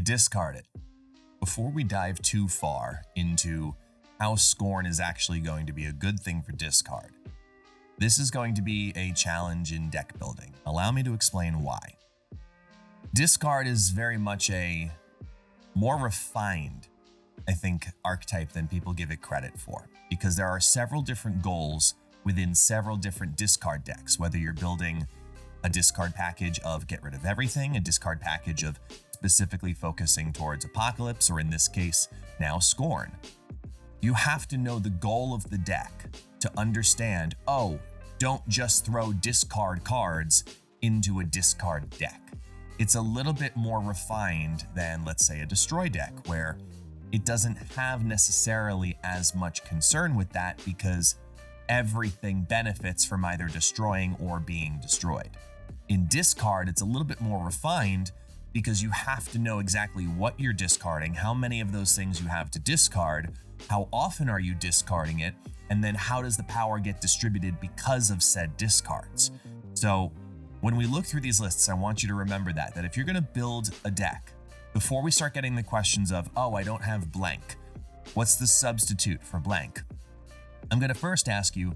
you discard it. Before we dive too far into how Scorn is actually going to be a good thing for discard, this is going to be a challenge in deck building. Allow me to explain why. Discard is very much a more refined, I think, archetype than people give it credit for, because there are several different goals within several different discard decks, whether you're building a discard package of get rid of everything, a discard package of specifically focusing towards Apocalypse, or in this case, now Scorn. You have to know the goal of the deck to understand, oh, don't just throw discard cards into a discard deck. It's a little bit more refined than, let's say, a destroy deck, where it doesn't have necessarily as much concern with that because everything benefits from either destroying or being destroyed. In discard, it's a little bit more refined because you have to know exactly what you're discarding, how many of those things you have to discard, how often are you discarding it, and then how does the power get distributed because of said discards. So when we look through these lists, I want you to remember that if you're going to build a deck, before we start getting the questions of, oh, I don't have blank, what's the substitute for blank? I'm going to first ask you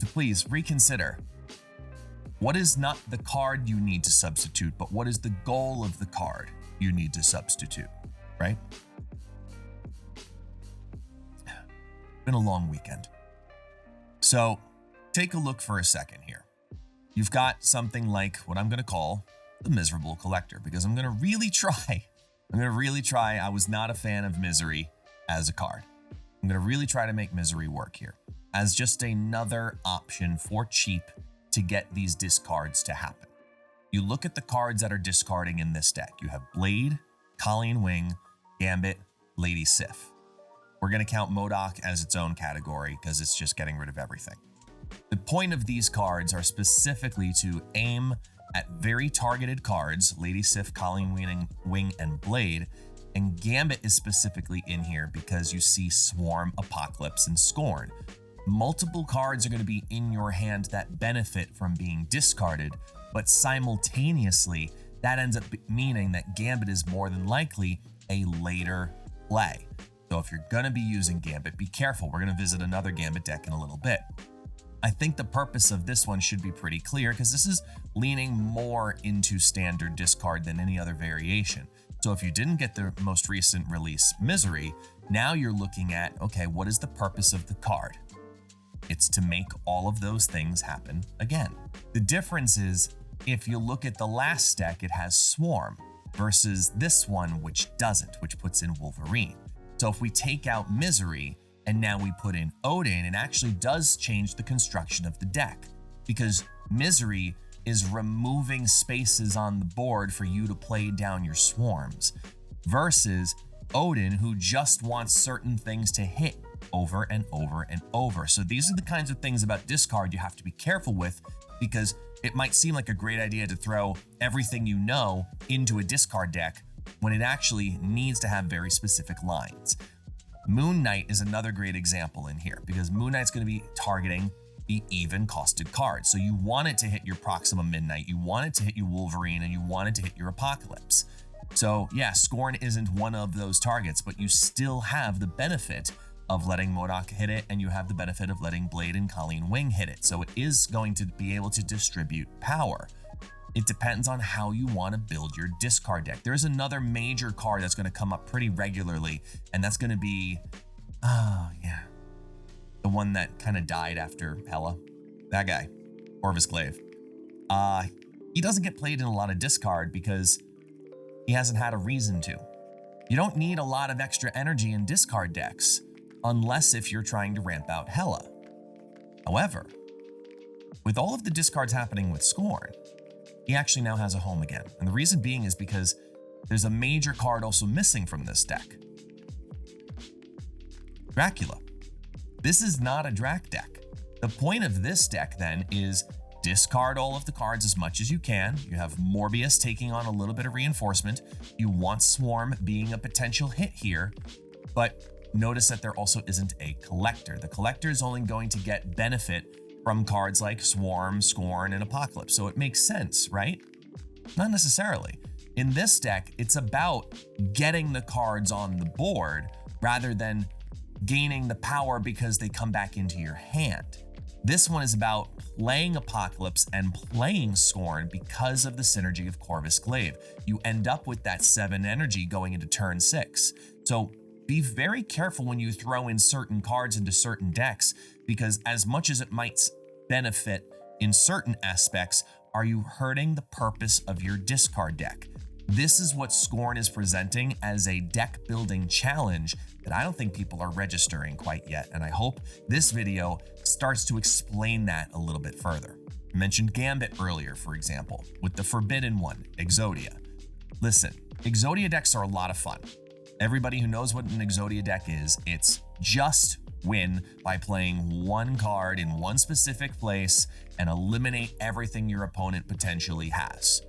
to please reconsider, what is not the card you need to substitute, but what is the goal of the card you need to substitute, right? Been a long weekend. So take a look for a second here. You've got something like what I'm going to call the Miserable Collector, because I'm going to really try. I was not a fan of Misery as a card. I'm going to really try to make Misery work here as just another option for cheap to get these discards to happen. You look at the cards that are discarding in this deck. You have Blade, Colleen Wing, Gambit, Lady Sif. We're going to count MODOK as its own category because it's just getting rid of everything. The point of these cards are specifically to aim at very targeted cards, Lady Sif, Colleen Wing, and Blade, and Gambit is specifically in here because you see Swarm, Apocalypse, and Scorn. Multiple cards are going to be in your hand that benefit from being discarded, but simultaneously, that ends up meaning that Gambit is more than likely a later play. So if you're going to be using Gambit, be careful. We're going to visit another Gambit deck in a little bit. I think the purpose of this one should be pretty clear because this is leaning more into standard discard than any other variation. So if you didn't get the most recent release, Misery, now you're looking at, okay, what is the purpose of the card? It's to make all of those things happen again. The difference is, if you look at the last deck, it has Swarm versus this one, which doesn't, which puts in Wolverine. So if we take out Misery and now we put in Odin, it actually does change the construction of the deck, because Misery is removing spaces on the board for you to play down your swarms, versus Odin, who just wants certain things to hit over and over and over. So these are the kinds of things about discard you have to be careful with, because it might seem like a great idea to throw everything you know into a discard deck when it actually needs to have very specific lines. Moon Knight is another great example in here, because Moon Knight's going to be targeting the even costed cards. So you want it to hit your Proxima Midnight, you want it to hit your Wolverine, and you want it to hit your Apocalypse. So yeah, Scorn isn't one of those targets, but you still have the benefit of letting MODOK hit it, and you have the benefit of letting Blade and Colleen Wing hit it. So it is going to be able to distribute power. It depends on how you want to build your discard deck. There's another major card that's going to come up pretty regularly, and that's going to be, the one that kind of died after Hela. That guy, Orvis Glaive. He doesn't get played in a lot of discard because he hasn't had a reason to. You don't need a lot of extra energy in discard decks, unless if you're trying to ramp out Hela. However, with all of the discards happening with Scorn, he actually now has a home again. And the reason being is because there's a major card also missing from this deck. Dracula. This is not a Drac deck. The point of this deck then is discard all of the cards as much as you can. You have Morbius taking on a little bit of reinforcement. You want Swarm being a potential hit here, but notice that there also isn't a collector. The collector is only going to get benefit from cards like Swarm, Scorn, and Apocalypse. So it makes sense, right? Not necessarily. In this deck, it's about getting the cards on the board rather than gaining the power because they come back into your hand. This one is about playing Apocalypse and playing Scorn because of the synergy of Corvus Glaive. You end up with that 7 energy going into turn 6. So be very careful when you throw in certain cards into certain decks, because as much as it might benefit in certain aspects, are you hurting the purpose of your discard deck? This is what Scorn is presenting as a deck building challenge that I don't think people are registering quite yet, and I hope this video starts to explain that a little bit further. I mentioned Gambit earlier, for example, with the Forbidden One, Exodia. Listen, Exodia decks are a lot of fun. Everybody who knows what an Exodia deck is, it's just win by playing one card in one specific place and eliminate everything your opponent potentially has.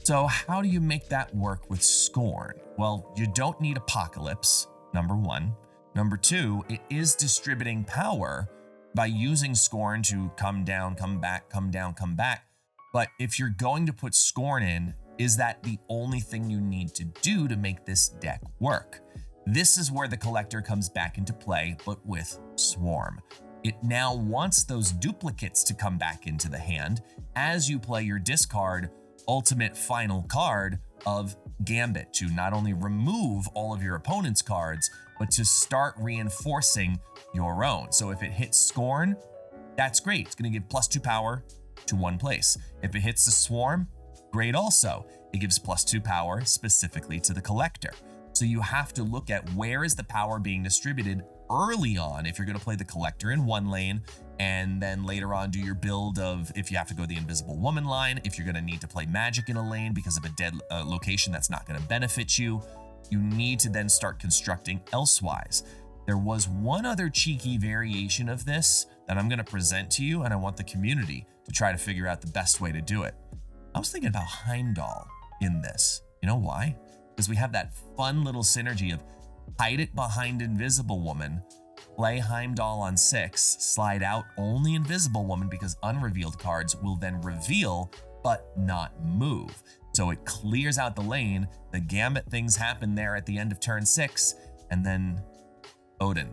So how do you make that work with Scorn? Well, you don't need Apocalypse, number one. Number two, it is distributing power by using Scorn to come down, come back, come down, come back. But if you're going to put Scorn in, is that the only thing you need to do to make this deck work? This is where the Collector comes back into play, but with Swarm. It now wants those duplicates to come back into the hand as you play your discard ultimate final card of Gambit, to not only remove all of your opponent's cards, but to start reinforcing your own. So if it hits Scorn, that's great. It's going to give +2 power to one place. If it hits the Swarm, great also. It gives +2 power specifically to the Collector. So you have to look at where is the power being distributed early on if you're going to play the Collector in one lane, and then later on do your build of if you have to go the Invisible Woman line, if you're going to need to play Magic in a lane because of a dead location that's not going to benefit you. You need to then start constructing elsewise. There was one other cheeky variation of this that I'm going to present to you, and I want the community to try to figure out the best way to do it. I was thinking about Heimdall in this. You know why? Because we have that fun little synergy of hide it behind Invisible Woman, play Heimdall on 6, slide out only Invisible Woman because unrevealed cards will then reveal but not move. So it clears out the lane, the Gambit things happen there at the end of turn 6, and then Odin,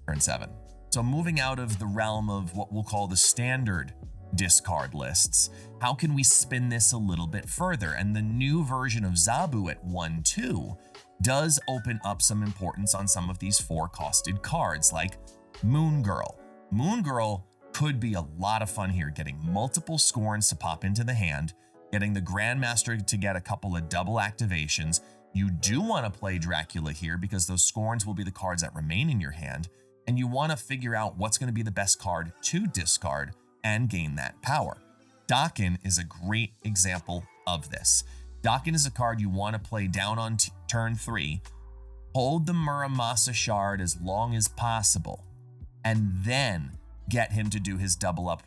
turn 7. So moving out of the realm of what we'll call the standard discard lists, how can we spin this a little bit further? And the new version of Zabu at 1/2 does open up some importance on some of these 4-costed cards like Moon Girl. Moon Girl could be a lot of fun here, getting multiple Scorns to pop into the hand, getting the Grandmaster to get a couple of double activations. You do want to play Dracula here because those Scorns will be the cards that remain in your hand, and you want to figure out what's going to be the best card to discard and gain that power. Dakin is a great example of this. Dakin is a card you want to play down on turn 3, hold the Muramasa Shard as long as possible, and then get him to do his double up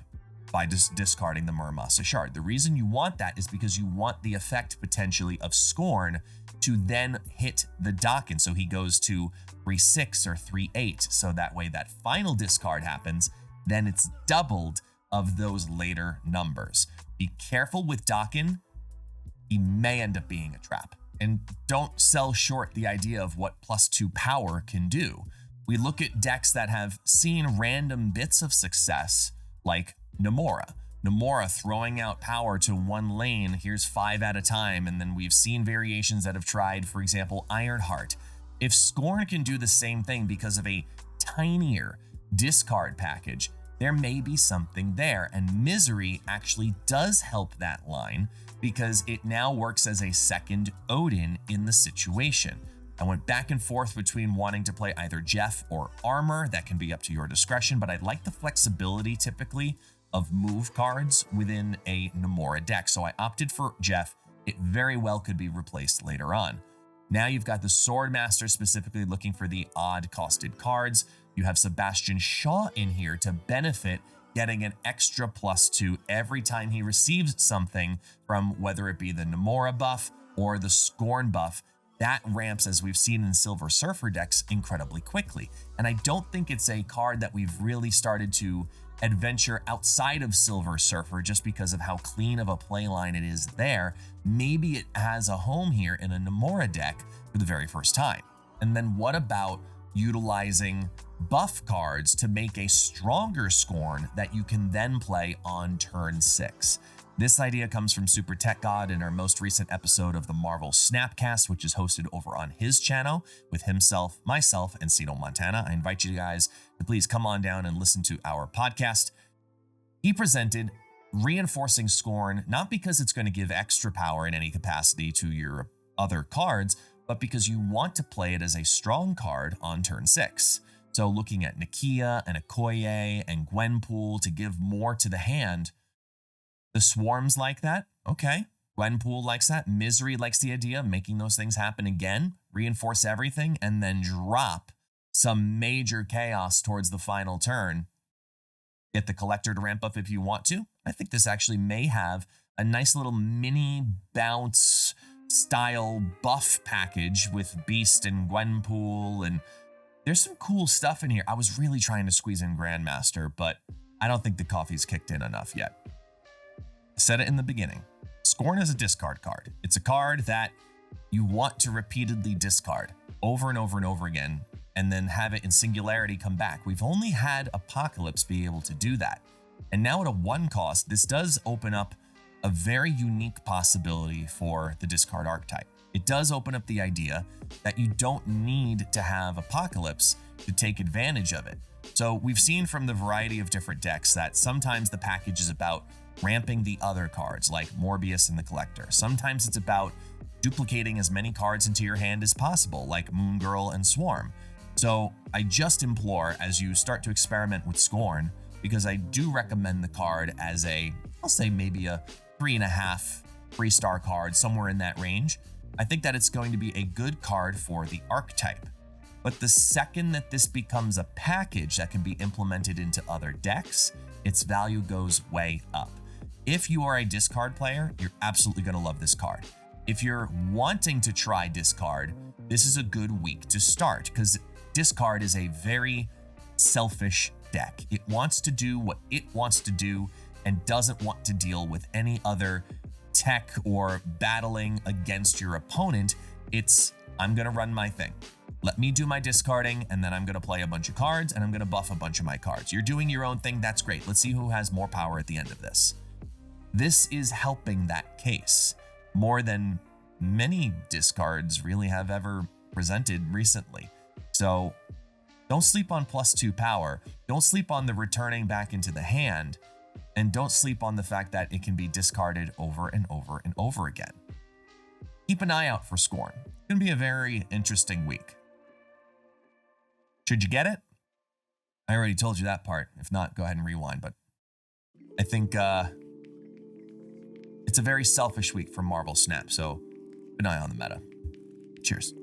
by discarding the Muramasa Shard. The reason you want that is because you want the effect potentially of Scorn to then hit the Dakin, so he goes to 3/6 or 3/8, so that way that final discard happens, then it's doubled of those later numbers. Be careful with Dakin. He may end up being a trap. And don't sell short the idea of what +2 power can do. We look at decks that have seen random bits of success, like Nomura. Nomura throwing out power to one lane, here's 5 at a time, and then we've seen variations that have tried, for example, Ironheart. If Scorn can do the same thing because of a tinier discard package, there may be something there, and Misery actually does help that line because it now works as a second Odin in the situation. I went back and forth between wanting to play either Jeff or Armor. That can be up to your discretion, but I like the flexibility typically of move cards within a Nomura deck, so I opted for Jeff. It very well could be replaced later on. Now you've got the Swordmaster specifically looking for the odd costed cards. You have Sebastian Shaw in here to benefit, getting an extra +2 every time he receives something from whether it be the Nomura buff or the Scorn buff that ramps, as we've seen in Silver Surfer decks, incredibly quickly. And I don't think it's a card that we've really started to adventure outside of Silver Surfer just because of how clean of a playline it is there. Maybe it has a home here in a Nomura deck for the very first time. And then what about utilizing buff cards to make a stronger Scorn that you can then play on turn 6? This idea comes from Super Tech God in our most recent episode of the Marvel Snapcast, which is hosted over on his channel with himself, myself, and Cino Montana. I invite you guys to please come on down and listen to our podcast. He presented reinforcing Scorn, not because it's going to give extra power in any capacity to your other cards, but because you want to play it as a strong card on turn 6. So looking at Nakia and Okoye and Gwenpool to give more to the hand. The Swarms like that. Okay. Gwenpool likes that. Misery likes the idea of making those things happen again, reinforce everything, and then drop some major chaos towards the final turn. Get the Collector to ramp up if you want to. I think this actually may have a nice little mini bounce style buff package with Beast and Gwenpool, and there's some cool stuff in here. I was really trying to squeeze in Grandmaster, but I don't think the coffee's kicked in enough yet. I said it in the beginning. Scorn is a discard card. It's a card that you want to repeatedly discard over and over and over again, and then have it in Singularity come back. We've only had Apocalypse be able to do that. And now at a 1 cost, this does open up a very unique possibility for the discard archetype. It does open up the idea that you don't need to have Apocalypse to take advantage of it. So we've seen from the variety of different decks that sometimes the package is about ramping the other cards like Morbius and the Collector. Sometimes it's about duplicating as many cards into your hand as possible like Moon Girl and Swarm. So I just implore, as you start to experiment with Scorn, because I do recommend the card as I'll say maybe a 3.5 3-star card, somewhere in that range. I think that it's going to be a good card for the archetype. But the second that this becomes a package that can be implemented into other decks, its value goes way up. If you are a discard player, you're absolutely going to love this card. If you're wanting to try discard, this is a good week to start, because discard is a very selfish deck. It wants to do what it wants to do and doesn't want to deal with any other tech or battling against your opponent. It's, I'm going to run my thing. Let me do my discarding, and then I'm going to play a bunch of cards, and I'm going to buff a bunch of my cards. You're doing your own thing. That's great. Let's see who has more power at the end of this. This is helping that case more than many discards really have ever presented recently. So don't sleep on +2 power. Don't sleep on the returning back into the hand, and don't sleep on the fact that it can be discarded over and over and over again. Keep an eye out for Scorn. It's going to be a very interesting week. Should you get it? I already told you that part. If not, go ahead and rewind. But I think it's a very selfish week for Marvel Snap, so keep an eye on the meta. Cheers.